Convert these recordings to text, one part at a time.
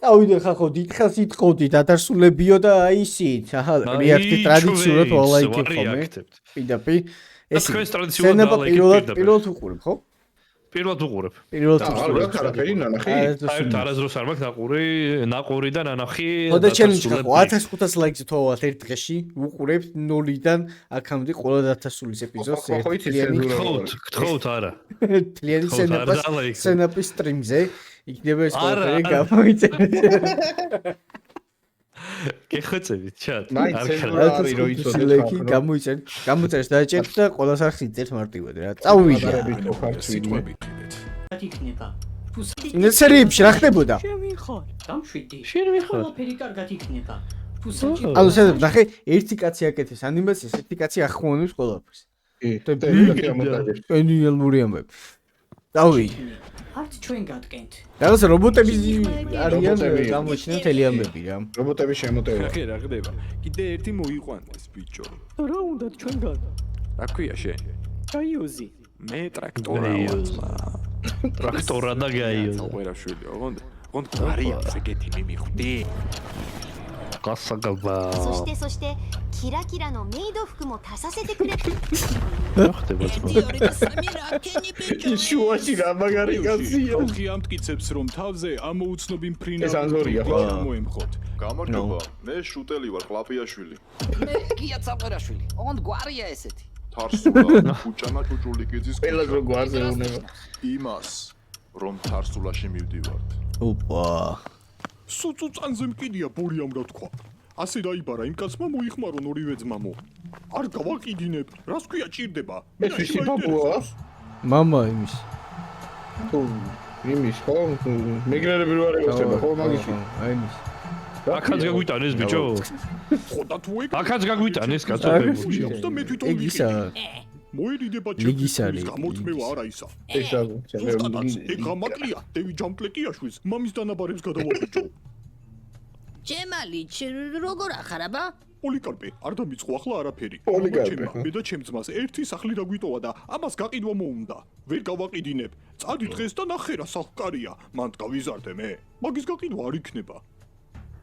წავიდე ხახო დიდხანს იტყოდი დადასულებიო და აი ისიც აჰა რეაქტი ტრადიციულად ვალაიქი ხომე პირდაპირ ეს სცენა პირველად უყურებ ხო? პირველად უყურებ. პირველად უყურებ. არაფერი ნანახი. არასდროს არ მაქვს ნაყური და ნანახი. ხოდა ჩელენჯი ხახო 1500 ლაიქს თოვავთ ერთ დღეში უყურებთ 0-დან აქამდე ყველა დათასულის ეპიზოდს გთხოვთ არა. თლიანი სცენაპის სტრიმზე იქნება ეს ყველაფერი გამოიწერეთ. გეხოცებით ჩატ. მაინც რო იცოდეთ გამოიწერეთ დააჭერთ და ყველას არ ხიძერთ მარტივად რა. წავიდე. იქნება. ეს სერიებში რა ხდებოდა? შევიხარ. გამშვიდი. ყველაფერი კარგად იქნება. ანუ შეიძლება ნახე ერთი კაცი აკეთებს ანიმაციას, ერთი კაცი ახმოვანებს ყველაფერს. გენიალური ამბები. წავიდე. არც ჩვენ გატკენთ. რაღაც რობოტები არიან გამოჩნდნენ მთელი ამბები რა. რობოტები შემოტევა. რა ხდება? კიდე ერთი მოიყვანეს ბიჭო. რა უნდა ჩვენგან? რა ქვია შენ? გაიოზი. მე ტრაქტორა ვარ. ტრაქტორა და გაიოზი. ყვერაშვილი, ოღონდ არიან ეგეთი მიმიხვდი. გასაგაბა. そしてキラキラのメイド服も足させてくれ。რა ხდება ძმა? შუაში რა მაგარი კაცია. ხალხი ამტკიცებს რომ თავზე ამოუცნობი მფრინავი ეს ანზორია ხო? მოემხოთ. გამარჯობა, მე შუტელი ვარ, ყლაპიაშვილი. მე გია წაყვერაშვილი. ოღონდ გვარია ესეთი. თარსულა, ხუჭანა ჭუჭულიკიძის ყველა რო გვარზე უნება. იმას, რომ თარსულაში მივდივართ. ოპა. სუწუწანზე მკიდია ბორიამ რა თქვა. ასე დაიბარა იმ კაცმა მოიხმარონ ორივე ძმამო. არ გავაყიდინებ, რას ქვია ჭირდება? ეს ვისი პაპუა? მამა იმის. თუ იმის ხო? მეგრელები რო არ ეხება ხო მაგიში? აი იმის. აქაც გაგვიტანეს ბიჭო? ხოდა თუ ეგ აქაც გაგვიტანეს კაცო ფეხბურთში. და მე თვითონ იგისა მოერიდება ლიგის არის. გამოთმევა არა ისა. ეს ეგ გამაკლია, დევი ჯამპლეკიაშვილს მამის დანაბარებს გადავაბიჭო. ჯემალი, როგორ ახარაბა? პოლიკარპე, არ დამიწყო ახლა არაფერი. პოლიკარპე, ხო? მე და ჩემ ძმას ერთი სახლი დაგვიტოვა და ამას გაყიდვა მოუნდა. ვერ გავაყიდინებ. წადი დღეს და ნახე რა სახკარია. მანდ გავიზარდე მე. მაგის გაყიდვა არ იქნება.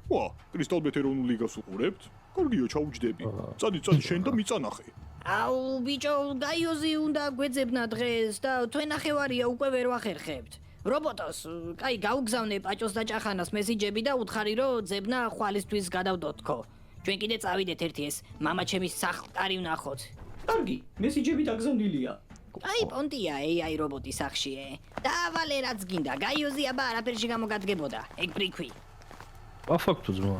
ვა, კრისტალბეთ ეროვნულ ლიგას უყურებთ? კარგია, ჩაუჯდები. წადი შენ და მიწანახე. აუ, ბიჭო, გაიოზი უნდა გვეძებნა დღეს და თქვენ ნახევარია უკვე ვერ ვახერხებთ. რობოტოს, კაი, გაუგზავნე პაჭოს და ჭახანას მესიჯები და უთხარი რომ ძებნა ხვალისთვის გადავდოთქო. ჩვენ კიდე წავიდეთ ერთი ეს მამა ჩემის სახკარი ვნახოთ. კარგი, მესიჯები დაგზავნილია. აი, პონტია AI რობოტის სახშიე. დავალე რაც გინდა, გაიოზი აბა არაფერში გამოგადგებოდა. ეგ პრიქვი. აფაქტო ძმა.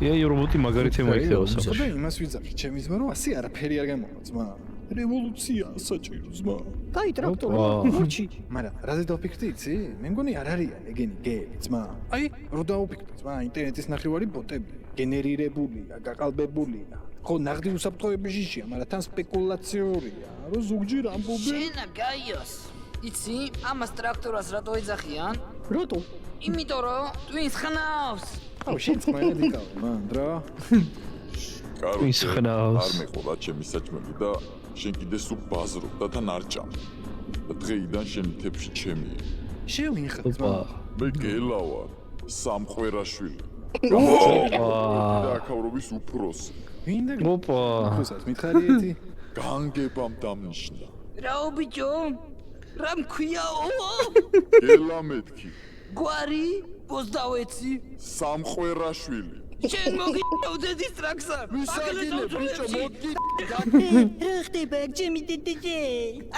AI რობოტი მაგარი თემა იქნება და საფაში. იმას ვიძახი, ჩემი ძმა რომ ასე არაფერი არ გამოვა, ძმა. რევოლუცია საჭირო, ძმა. კაი, ტრაქტორი, მორჩი. მაგრამ რაზე დავფიქრდი, იცი? მე მგონი არ არიან ეგენი გეები, ძმა. აი, რო დავფიქრდი, ძმა, ინტერნეტის ნახევარი ბოტები, გენერირებულია, გაყალბებულია. ხო, ნაღდი უსაფრთხოების შიშია, მაგრამ თან სპეკულაციურია. რო ზოგჯერ ამბობენ შენა გაიოს. იცი, ამას ტრაქტორას რატო ეძახიან? რატო? იმიტომ რომ twins ხნავს. აუ, შენ ძმა ედიკავ, მან რა. ის ხნავს. არ მეყოლა ჩემი საჭმელი და შენ კიდე სულ ბაზრობ და თან არ ჭამ. და დღეიდან შენი თებში ჩემია. შევინხა, ძმა. ოპა. მე გელა ვარ, სამყვერაშვილი. და აქაურობის უფროსი. ვინ და ოპა. ხოსაც მითხარი ერთი? განგებამ დამნიშნა. რაო ბიჭო? რა მქვიაო? გელა მეთქი, გვარი? πώς დავეცი? სამყვერაშვილი. შენ მოგიწევდეთ ის ტრაქსა. ვისაგინე ბიჭო, მოდი. რა ხდება ჩემი დედაჯე?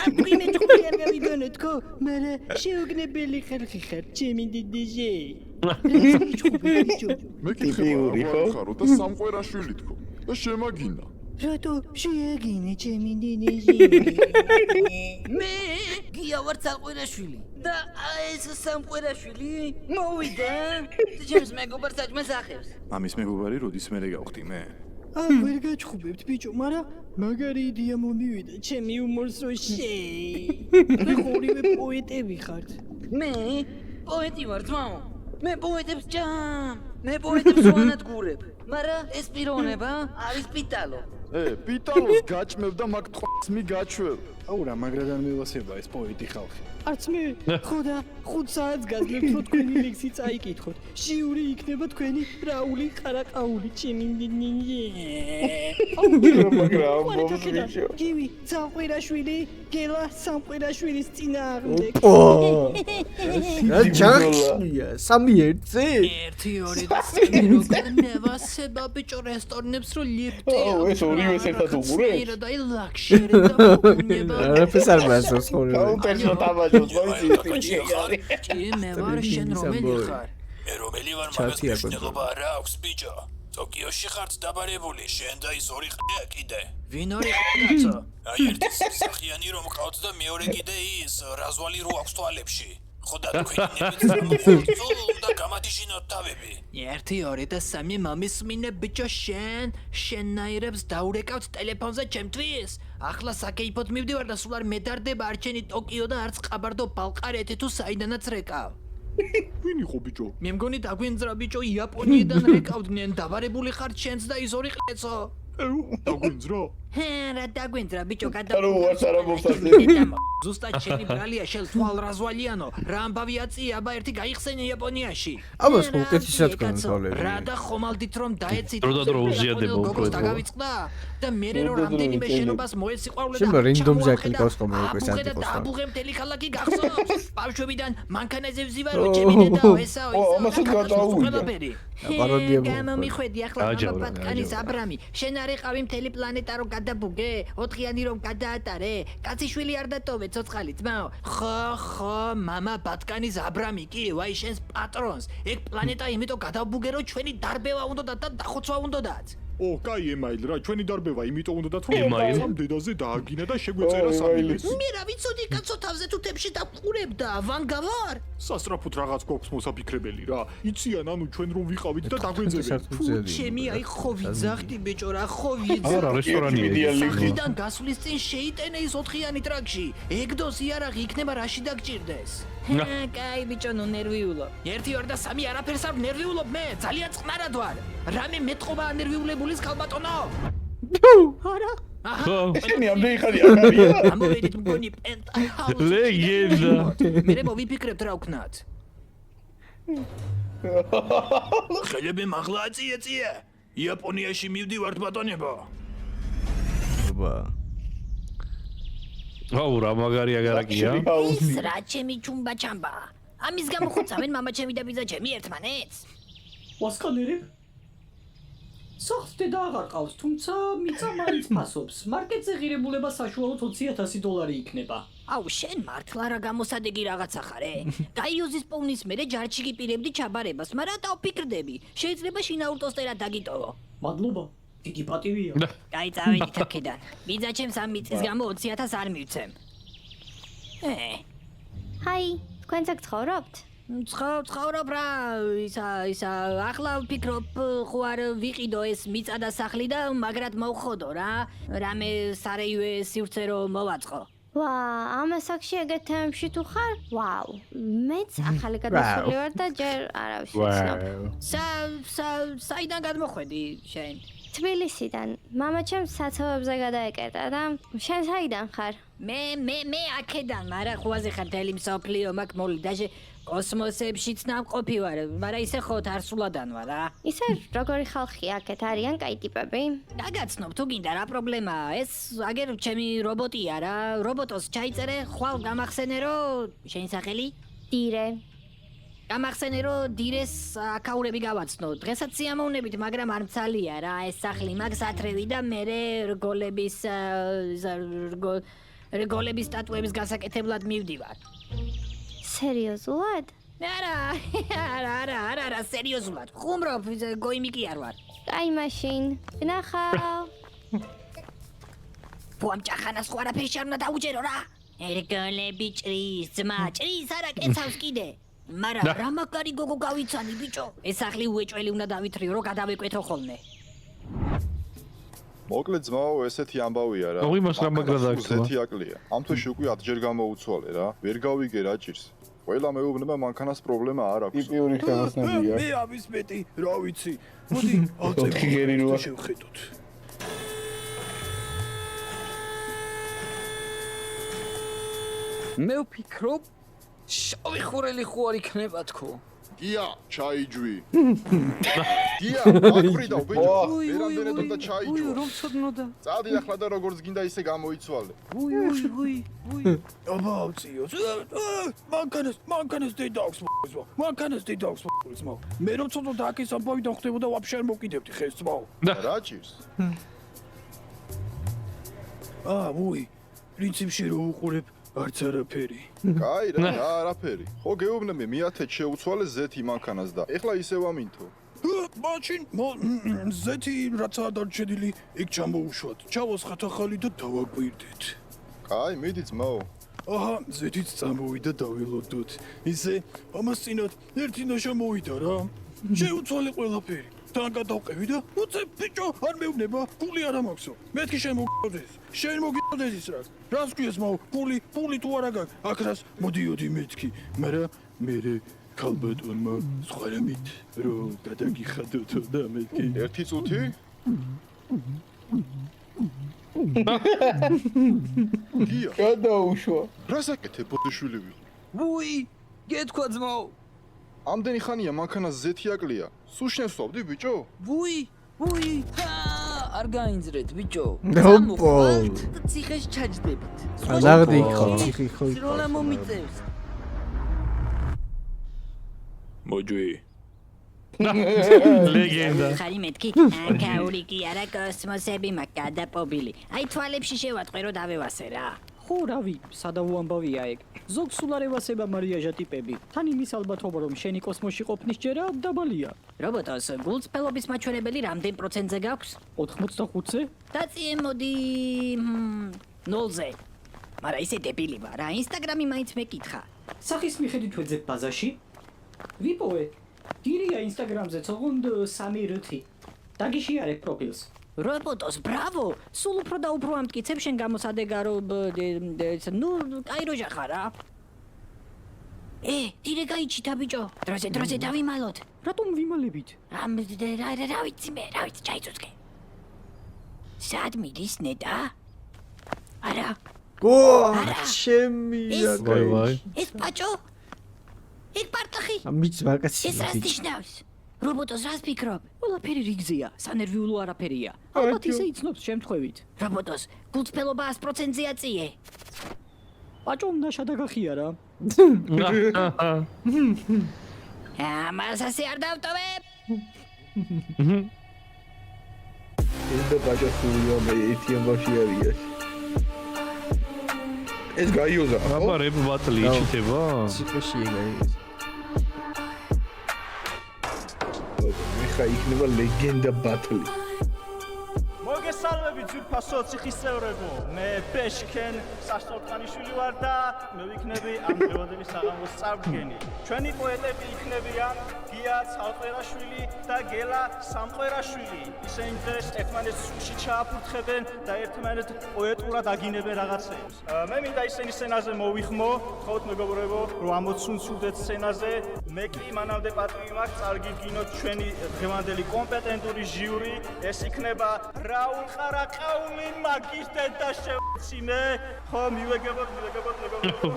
აკრი მე თქვი არ გავიგონოთ ხო? მაგრამ შეუგნებელი ხალხი ხარ ჩემი დედაჯე. მე ტიპიური, ხო? ხარო და სამყვერაშვილი თქო. და შემაგინა. რატო შეაგინე ჩემი დედაჯე? მე გია ვარ სამყვერაშვილი. და ეს სამყვერაშვილი მოვიდა. ჩემს მეგობარს საჭმელს ახევს. მამის მეგობარი როდის მერე გავხდი მე? ვერ გაჩხუბებთ ბიჭო, მაგრამ მაგარი იდეა მომივიდა ჩემი იუმორს რო მე ხორივე პოეტები ხართ. მე პოეტი ვარ, ძმაო. მე პოეტებს ჭამ. მე პოეტებს ვანადგურებ, მაგრამ ეს პიროვნება არის პიტალო. პიტალოს გაჭმევ და მაგ ტყვას მიგაჩვევ. აუ რა მაგრადან მევასება ეს პოეტი ხალხი. არც მე, ხო და 5 საათს გაძლევთ რომ თქვენი ლექსი წაიკითხოთ. შიური იქნება თქვენი რაული ყარაყაული ჩემინინინი. მაგრამ მომწიჭო. გივი, სამყვირაშვილი, გელა სამყვირაშვილის წინააღმდეგ. რა ჯახია, 3-1-ზე? 1 2 და 3 როგორ მევასება ბიჭო რესტორნებს რო ლიფტი. ეს ორივეს ერთად უყურებს? და და ლაქშერი და მოუნება. არაფერს არ მასწავს ხოლმე. კაუნტერში თამაშობს, მოიცი. ჭი მე ვარ შენ რომელი ხარ? მე რომელი ვარ მაგას მნიშვნელობა არ აქვს ბიჭო. ტოკიოში ხართ დაბარებული, შენ და ის ორი ყია კიდე. ვინ ორი ყიაცო? აი ერთი სახიანი რომ ყავთ და მეორე კიდე ის რაზვალი რო აქვს თვალებში. ხო და თქვენი ნებიც და გამადიშინოთ თავები. 1 2 და 3 მომისმინე ბიჭო შენნაირებს დაურეკავთ ტელეფონზე ჩემთვის. ახლა საკეიფოდ მივდივარ და სულ არ მედარდება არჩენი ტოკიო და არც ყაბარდო ბალყარეთი თუ საიდანაც რეკავ. ვინ იყო ბიჭო? მე მგონი დაგვინძრა ბიჭო იაპონიიდან რეკავდნენ დაბარებული ხარ შენც და ის ორი ყეცო. დაგვინძრა? რა დაგვინძრა ბიჭო ანუ ვარც არა მომსახურე. ზუსტად შენი ბრალია შენ თვალრაზვალიანო რა ამბავი აწია აბა ერთი გაიხსენე იაპონიაში. ამას უკეთესად კონტროლები. რა და ხომალდით რომ დაეცით დრო და დრო უზიადება უკვე. დაგავიწყდა და მე რო რამდენიმე შენობას მოეციყვავლე და შენ რენდომზე აკლიკავს ხოლმე უკვე სანტიკოს. და აბუღე მთელი ქალაქი გახსოვს. ბავშვებიდან მანქანაზე ვზივარ რო ჩემი დედაო ესაო ამასაც გადაუვიდა. პაროდია გამომიხვედი ახლა მამაპატკანის აბრამი შენ არ ეყავი მთელი პლანეტა რო გადაბუგე 4-იანი რომ გადაატარე კაციშვილი არ დატოვე ცოცხალი ძმაო ხო მამა ბატკანის აბრამი კი ვაი შენს პატრონს ეგ პლანეტა იმიტომ გადაბუგე რომ ჩვენი დარბევა უნდა და დახოცვა უნდათ კაი ემაილ რა ჩვენი დარბევა იმიტომ უნდა რომ ამ დედაზე დააგინა და შეგვეწერა სამილეს მე რა ვიცოდი კაცო თავზე თუ თებში დავყურებ და ვანგავარ სასტრაფოდ რაღაც გვაქვს მოსაფიქრებელი რა იციან ანუ ჩვენ რომ ვიყავით და დაგვენძებენ ჩემი აი ხო ვიძახდი ბიჭო რა ხო ვიძახდი არა რესტორანია სახლიდან გასვლის წინ შეიტენე ის 4-იანი ტრაქში ეგდოს იარაღი იქნება რაში დაგჭირდეს კაი ბიჭო ნუ ნერვიულო 1 2 და 3 არაფერს არ ნერვიულობ მე ძალიან წყნარად ვარ რამე მეტყობა ნერვიულებულის ქალბატონო არა შენი ამდენი ხანი აღარია ამოვედით მგონი პენტჰაუს ლეგენდა მე მოვიფიქრებთ რა ვქნათ ხელები მაღლა აწიე იაპონიაში მივდივართ ბატონებო ობა აუ რა მაგარი აგარაკია ის რა ჩემი ჩუმბა ჩამბა ამის გამო ხუცავენ მამა ჩემი და ბიძა ჩემი ერთმანეთს ვასკანერებ სახლს და აღარ ყავს, თუმცა მიწა მაინც ფასობს. მარკეტზე ღირებულება საშუალოდ $20,000 იქნება. აუ შენ მართლა რა გამოსადეგი რაღაცა ხარ, გაიოზის პოვნის მერე ჯარში გიპირებდი ჩაბარებას, მაგრამ დავფიქრდები, შეიძლება შინაურ ტოსტერად დაგიტოვო. მადლობა. დიდი პატივია. კაი წავიდით აქედან. ბიძა ჩემს ამ მიწის გამო $20,000 არ მივცემ. ჰაი, თქვენც აქ ცხოვრობთ? ცხოვრობ რა, ისა ახლა ვფიქრობ, ხო არ ვიყიდო ეს მიწა და სახლი და მაგრად მოვხოდო რა, რამე სარეივე სივრცე რომ მოვაწყო. ვა, ამ ასაკში ეგეთ თემებში თუ ხარ? ვაუ. მეც ახალი გადასული ვარ და ჯერ არავის ვიცნობ. საიდან გადმოხვედი შენ? თბილისიდან. მამა ჩემს საცავებზე გადაეკეტა და შენ საიდან ხარ? მე აქედან, მაგრამ ხუაზე ხარ თელი მსოფლიო მაგ მოლი დაჟე კოსმოსებშიც ნამყოფი ვარ, მაგრამ ისე ხო თარსულადან ვარ რა. ისე როგორი ხალხი აქეთ არიან კაი ტიპები? დაგაცნობ თუ გინდა რა პრობლემაა, ეს აგერ ჩემი რობოტია რა, რობოტოს ჩაიწერე, ხვალ გამახსენე რომ შენი სახელი? დირე. გამახსენე რომ დირეს აკაურები გავაცნო. დღესაც სიამოვნებით, მაგრამ არ მცალია რა, ეს სახლი მაგ სათრევი და მე რგოლების სტატუების გასაკეთებლად მივდივარ. სერიოზულად? არა, სერიოზულად. ხუმრობ, გოიმიკი არ ვარ. აი მაშინ, ნახავ. ფუამ ჭახანას ხო არაფერი არ უნდა დაუჯერო რა. რგოლები ჭრის, ძმა, ჭრის არა კეცავს კიდე. მაგრამ რა მაგარი გოგო გავიცანი ბიჭო. ეს სახლი უეჭველი უნდა დავითრიო, რომ გადავეკვეთო ხოლმე. მოკლედ ძმაო, ესეთი ამბავია რა. ოღონდ მას რა მაგრად აქვს? ესეთი აკლია. ამ თვეში უკვე 10 ჯერ გამოუცვალე რა. ვერ გავიგე რა ჭირს. ყველა მეუბნება მანქანას პრობლემა არ აქვს. ტიპიური ხელოსნებია. მე ამის მეტი, რა ვიცი. მოდი, შევხედოთ. მე ვფიქრობ, შავი ხურელი ხო არ იქნება თქო. გია, ჩაიჯვი. გია, აკვრიდავ ბიჭო. ვერამდენად უნდა ჩაიჯვო. რომ ცოდნოდა. წადი ახლა და როგორც გინდა ისე გამოიცვალე. ვუი. აბა, ავციოს. მანქანას დედაქვს მოიზვა. მანქანას დედაქვს მოიზვა. მე რომ ცოდნოდა აქის ამბავიდან ხდებოდა ვაფშე არ მოკიდებდი ხეს ძმაო. რა ჭირს? ვუი. პრინციპში რო უყურებ არც არაფერი. კაი რა, არაფერი. ხო გეუბნები, მიათეთ შეუცვალე ზეთი მანქანას და ეხლა ისევ ამინთო. მაშინ ზეთი რაცაა დარჩენილი, იქ ჩამოუშვათ. ჩავოსხათ ახალი და დავაკვირდეთ. კაი, მიდი ძმაო. აჰა, ზეთიც წამოვიდა დავილოდოთ. ისე ამას წინათ ერთი ნაშა მოვიდა რა. შეუცვალე ყველაფერი. თან გადავყევი და უცებ ბიჭო, არ მეუბნება, ფული არ ამაქვსო. მეთქი შენ მოგიწოდეს. შენ მოგიწოდეს ის რა. რას გვიეს მაო, ფული თუ არა გაქვს. აქ რას მოდიოდი მეთქი, მაგრამ მე ქალბატონმა სხვა რამით რო გადაგიხადოთო და მეთქი. ერთი წუთი? გია, გადაუშვა. რას აკეთებ ბოდიშვილი ვიყო? ვუი, გეთქვა ძმაო. ამდენი ხანია მანქანას ზეთი აკლია. სულ შევსვავდი ბიჭო? ვუი, არ გაინძრეთ ბიჭო. ოპო. ციხეს ჩაჯდებით. ნაღდი ხო, ციხი ხო. სროლა მომიწევს. მოჯვი. ლეგენდა. ხარი მეთქი, კაური კი არა კოსმოსები მაგადაპობილი. აი თვალებში შევატყვე რომ დავევასე რა. ხო, რავი, სადავო ამბავია ეგ. ზოგ სულ არ ევასება მარიაჟა ტიპები. თან იმის ალბათობა რომ შენი კოსმოსში ყოფნის ჯერა დაბალია. რობოტოს გულწრფელობის მაჩვენებელი რამდენ პროცენტზე გაქვს? 85-ზე? დაწიე მოდი 0-ზე. მაგრამ ისე დებილი ვარ, რა ინსტაგრამი მაინც მეკითხა. სახის მიხედვით ვეძებ ბაზაში? ვიპოვე. დირია ინსტაგრამზე თողონდ 3 რითი. დაგიშიარებ პროფილს. რობოტოს, ბრავო! სულ უფრო და უფრო ამტკიცებ შენ გამოსადეგა რომ კაი როჟა ხარ რა. დირე გაიჩიტა ბიჭო. დროზე დავიმალოთ. რატომ ვიმალებით? რა ვიცი მე, ჩაიწუწკე. სად მიდის ნეტა? არა. ჩემი ვაი. ეს პაჭო? ეს პარტახი? ამიც ვაკაცი. ეს რას ნიშნავს? რობოტოს რას ფიქრობ? ყველაფერი რიგზეა, სანერვიულო არაფერია. ალბათ ისე იცნობს შემთხვევით. რობოტოს გულწრფელობა 100%-ზე აწიე. პაჭომ ნაშა დაგახიარა. ამას ასე არ დავტოვებ. ეს და პაჭო სულია მე ერთი ამბავში არია. ეს გაიოზა. აბა რეპ ბატლი იჩიტება? ციხეში გაიოზა. ხა იქნება ლეგენდა ბათლი. მოგესალმები ძვირფასო ციხის წევრებო. მე ფეშკენ სასწორკანიშვილი ვარ და მე ვიქნები ამ დღევანდელი საღამოს წარდგენი. ჩვენი პოეტები იქნებიან გია ცალყერაშვილი და გელა სამყერაშვილი. ისინი დღეს ერთმანეთს სულში ჩააფურთხებენ და ერთმანეთ პოეტურად აგინებენ რაღაცებს. მე მინდა ისინი სცენაზე მოვიხმო, ხოთ მეგობრებო, რომ ამოცუნცუდეთ სცენაზე. მე კი მანამდე პატივი მაქვს წარგიგინოთ ჩვენი დღევანდელი კომპეტენტური ჟიური. ეს იქნება რაულ ყარაყაული მაგისტერ და შევციმე. ხო, მივეგებოთ მეგობრებო.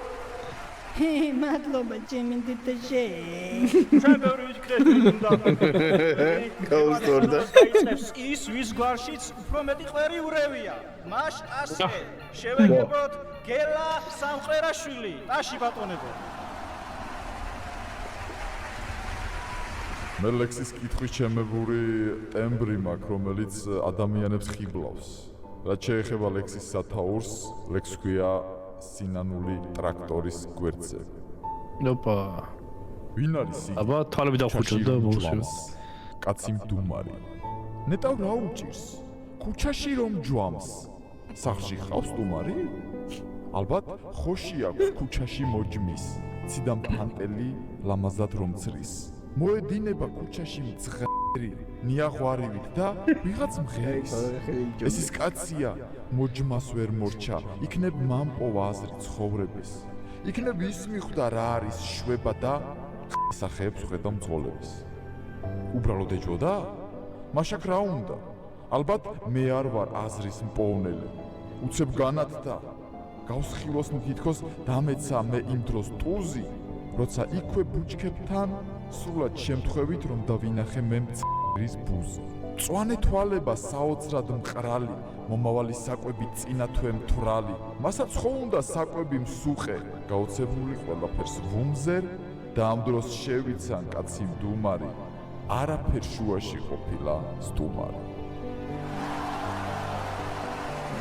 მადლობა ჩემი დედაშე. ჩვენ ბევრი ვიქნები უნდა. გაუსწორდა. გაიწევს ის ვის გვარშიც უფრო მეტი ყვერი ურევია. მაშ ასე შევეგებოთ გელა სამყერაშვილი. ტაში ბატონებო. მე ლექსის კითხვის ჩემებული ტემბრი მაქვს, რომელიც ადამიანებს ხიბლავს. რაც შეეხება ლექსის სათაურს, ლექს ქვია სინანული ტრაქტორის გვერდზე. ოპა. ვინ არის იგი? აბა თვალები დავხუჭოთ და მოვსვი. კაცი მდუმარი. ნეტავ რა უჭირს? ქუჩაში რომ ჯვამს. სახლში ხავს სტუმარი? ალბათ ხოში აქვს ქუჩაში მოჯმის. ციდან ფანტელი ლამაზად რომ ცრის. მოედინება ქუჩაში მძღერი ნიაღვარივით და ვიღაც მღერის. ეს ის კაცია მოჯმას ვერ მორჩა, იქნებ მამპოვა აზრი ცხოვრების. იქნებ ის მიხვდა რა არის შვება და სახეებს ხედა მძღოლების. უბრალოდ ეჯოდა? მაშაკ რა უნდა? ალბათ მე არ ვარ აზრის მპოვნელი. უცებ განათდა. გავსხილოს თითქოს დამეცა მე იმ დროს ტუზი, როცა იქვე ბუჩქებთან სრულად შემთხვევით რომ დავინახე მე მწრის ბუზი. მწვანე თვალება საოცრად მყრალი, მომავალი საკვები წინა თვე მთვრალი. მასაც ხო უნდა საკვები მსუყე, გაოცებული ყველაფერს ვუმზერ და ამ დროს შევიცან კაცი მდუმარი, არაფერ შუაში ყოფილა სტუმარი.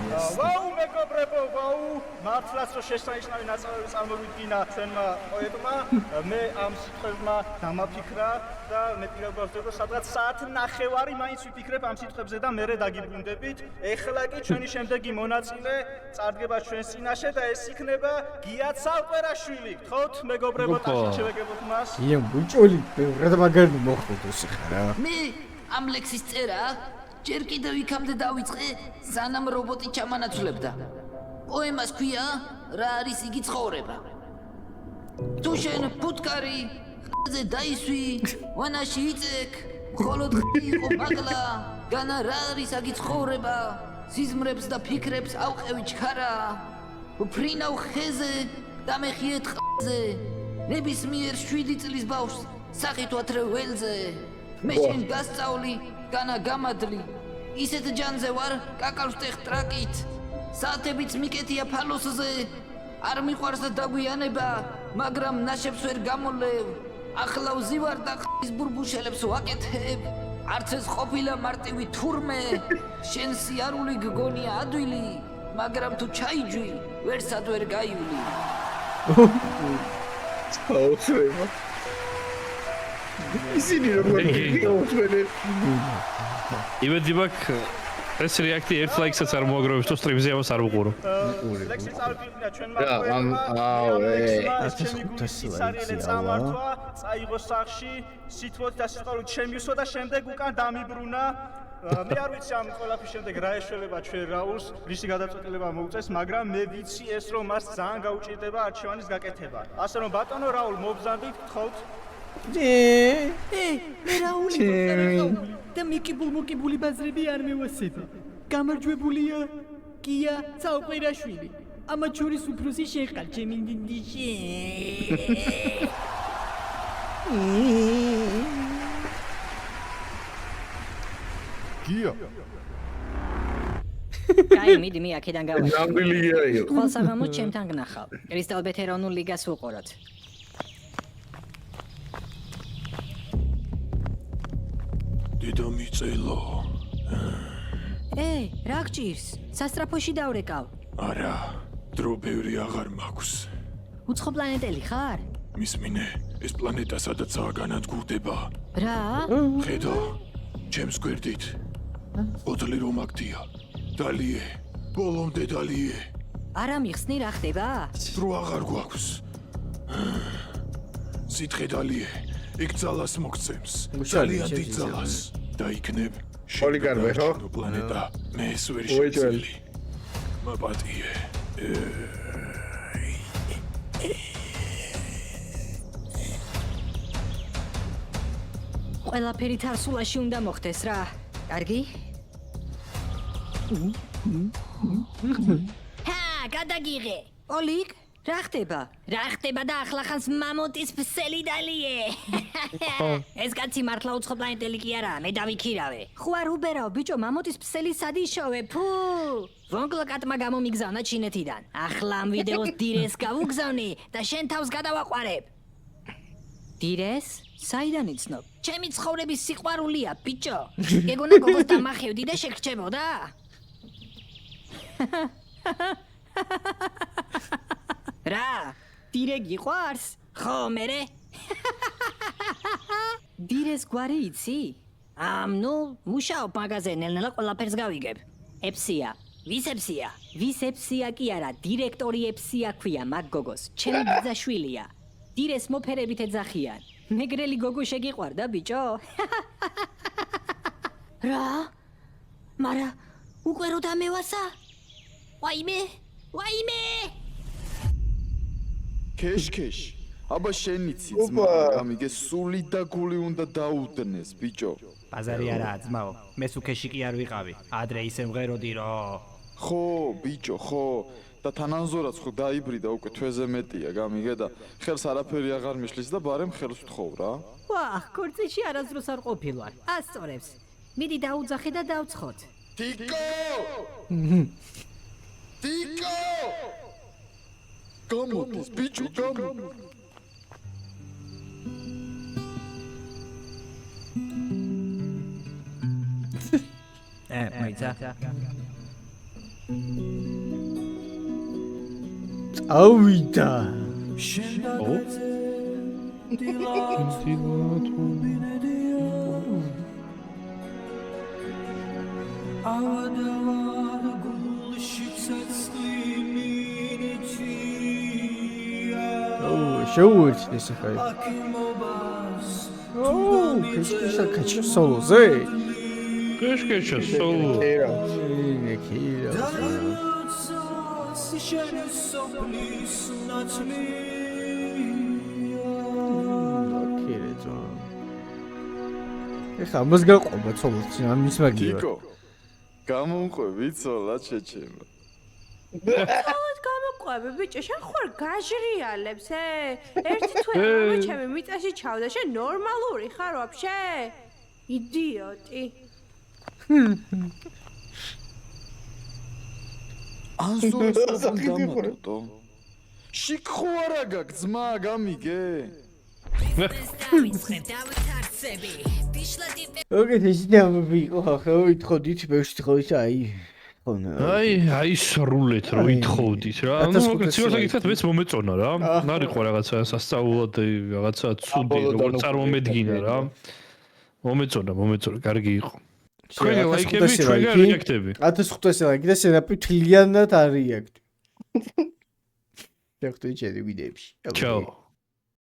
ვაუ მეგობრებო, ვაუ, მართლაც რომ შესანიშნავი ნაწარმოები წარმოვიდგინა ჩვენმა პოეტმა, მე ამ სიტყვებმა დამაფიქრა და მე პირადად ვწევ, სადღაც საათ ნახევარი მაინც ვიფიქრებ ამ სიტყვებზე და მერე დაგიბრუნდებით. ეხლა კი ჩვენი შემდეგი მონაწილე წარდგება ჩვენს წინაშე და ეს იქნება გია ცალკვერაშვილი. გთხოვთ მეგობრებო, ტახტში შევეგებოთ მას. ია ბუჭოლი, რა მაგარი მოხდოს ხარა. მე ამ ლექსის წერა ჯერ კიდევ იქამდე დავიწყე, სანამ რობოტი ჩამანაცვლებდა. პოემას ქვია, რა არის იგი ცხოვრება. თუ შენ ფუტკარი, ხაზე დაისვი, ვანაში იწეკ, მხოლოდ ხი იყო მაღლა, განა რა არის აგი ცხოვრება, სიზმრებს და ფიქრებს ავყევი ჩქარა, უფრინავ ხეზე და მეხიეთ ხაზე, ნებისმიერ 7 წლის ბავშვს სახით ვათრევ ველზე, მე შენ გასწავლი, განა გამადლი, ისეთ ჯანზე ვარ, კაკალს ტეხ ტრაკით, საათებიც მიკეთია ფალოსზე, არ მიყვარს დაგვიანება, მაგრამ ნაშებს ვერ გამოლევ, ახლა ვზივარ და ხის ბურბუშელებს ვაკეთებ, არც ეს ყოფილა მარტივი თურმე, შენ სიარული გგონია ადვილი, მაგრამ თუ ჩაიჯვი, ვერსად ვერ გაივლი. აუცრება. ისინი როგორ გაუშვენენ. იმედი მაქვს ეს რეაქტი ერთ ლაიქსაც არ მოაგროვებს თუ სტრიმზე ამას არ უყურო. ლექსი წავიდგინა ჩვენმა პოეტმა, წაიღო სახში, სიტყვით და სიტყვით შემიუსვა და შემდეგ უკან დამიბრუნა. მე არ ვიცი ამ ყველაფრის შემდეგ რა ეშველება ჩვენ რაულს, რისი გადაწყვეტილება მოუწეს, მაგრამ მე ვიცი ეს რომ მას ძალიან გაუჭირდება არჩევანის გაკეთება. ასე რომ ბატონო რაულ მობრძანდით, გთხოვთ. მე რაული და მიკიბულ-მოკიბული ბაზრები არ მევასება. გამარჯვებულია გია ცალკვერაშვილი. ამათ შორის უფროსი შენ ხარ, ჩემი დიდიში. გია. კაი, მიდი მე აქედან გავაშли. ნამდვილია. ხვალსაღამოს ჩემთან გნახავ. კრისტალ ვეტერანულ ლიგას უყუროთ. დედამიწელო. რა გჭირს? სასტრაფოში დავრეკავ. არა, დრო ბევრი აღარ მაქვს. უცხო პლანეტელი ხარ? მისმინე, ეს პლანეტა სადაცაა განადგურდება. რა? ხედა, ჩემს გვერდით. ოდლი რომ აქდია. დალიე, ბოლომდე დალიე. არა მიხსნი რა ხდება? დრო აღარ გვაქვს. სითხე დალიე. იქ ძალას მოგცემს. ძალიან დიდ ძალას. და იქნებ ოლიგარვე ხო? პლანეტა მე ეს ვერ შეძლი. მაპატიე. ყველაფერი თარსულაში უნდა მოხდეს რა. კარგი? გადაგიღე. ოლიგ? რა ხდება? რა ხდება და ახლახანს მამონტის ფსელი დალიე. ეს კაცი მართლა უცხო პლანეტელი კი არა, მე დავიქირავე. ხო არ უბერავ, ბიჭო, მამონტის ფსელი სად იშოვე? ფუ! ვონგლაკატმა გამომიგზავნა ჩინეთიდან. ახლა ამ ვიდეოს დირეს გავუგზავნი და შენ თავს გადავაყვარებ. დირეს? საიდან იცნობ? ჩემი ცხოვრების სიყვარულია, ბიჭო. გეგონა გოგოს დამახევდი და შეგრჩებოდა? რა? დირე გიყვარს? ხო, მერე? დირეს გვარი იცი? ნუ, მუშაობ მაღაზიაზე, ნელ-ნელა ყველაფერს გავიგებ. ეფსია. ვის ეფსია? ვის ეფსია კი არა, დირექტორი ეფსია ქვია მაგ გოგოს. ჩემი ბიძაშვილია. დირეს მოფერებით ეძახიან. მეგრელი გოგო შეგიყვარდა, ბიჭო? რა? მარა, უკვე რო დამევასა? ვაიმე! ვაიმე! ქეშ. აბა შენიცი ძმა, გამიგე სული და გული უნდა დაუდნეს, ბიჭო. ბაზარი არაა ძმაო, მე სუქეში კი არ ვიყავი. ადრე ისე მღეროდი რომ. ხო, ბიჭო, ხო. და თანანზორაც ხო დაიბრიდა უკვე თვეზე მეტია, გამიგე და ხელს არაფერი აღარ მიშლის და ბარემ ხელს ვთხოვ რა. ვაჰ, ქორწილში არასდროს არ ყოფილვარ. ასწორებს. მიდი დაუძახე და დავცხოთ. ტიკო! გამოდის, ბიჭო, გამოდის. მაიცა. ავიდა. შეუერთდეს ახლა. კეშკეშა სოლოზე. კეშკეშა სოლო. კეირა. ეხა მას გაყვება ცოლოც ამის მაგია. გიგო. გამომყვები ცოლა ჩეჩემა. ცოლად გამოყვები ბიჭო, შენ ხარ გაჟრიალებს, ერთი თვე ჩემი მიწაში ჩავდა, შენ ნორმალური ხარ ვაფშე? იდიოტი. ანსურს დამატო. შიქ არა გაგ ძმა გამიგე. ოკეი, ეს დამბიყო ხა ვითხოვდით, მე ვთხოვით აი. აი სრულეთ რო ვითხოვდით რა. ანუ მოკლედ სიواسაკი თქვათ მეც მომეწონა რა. არ იყო რაღაცა სასწაულად რაღაცა ცუდი როგორ წარმომედგინა რა. მომეწონა, კარგი იყო. თქვენი ლაიქები, ჩვენი რეაქტები. 1500 ლაიქი და სერაპი თლიანად არ რეაქტი. დოქტორი ჩერი ვიდეებში. ჩაო.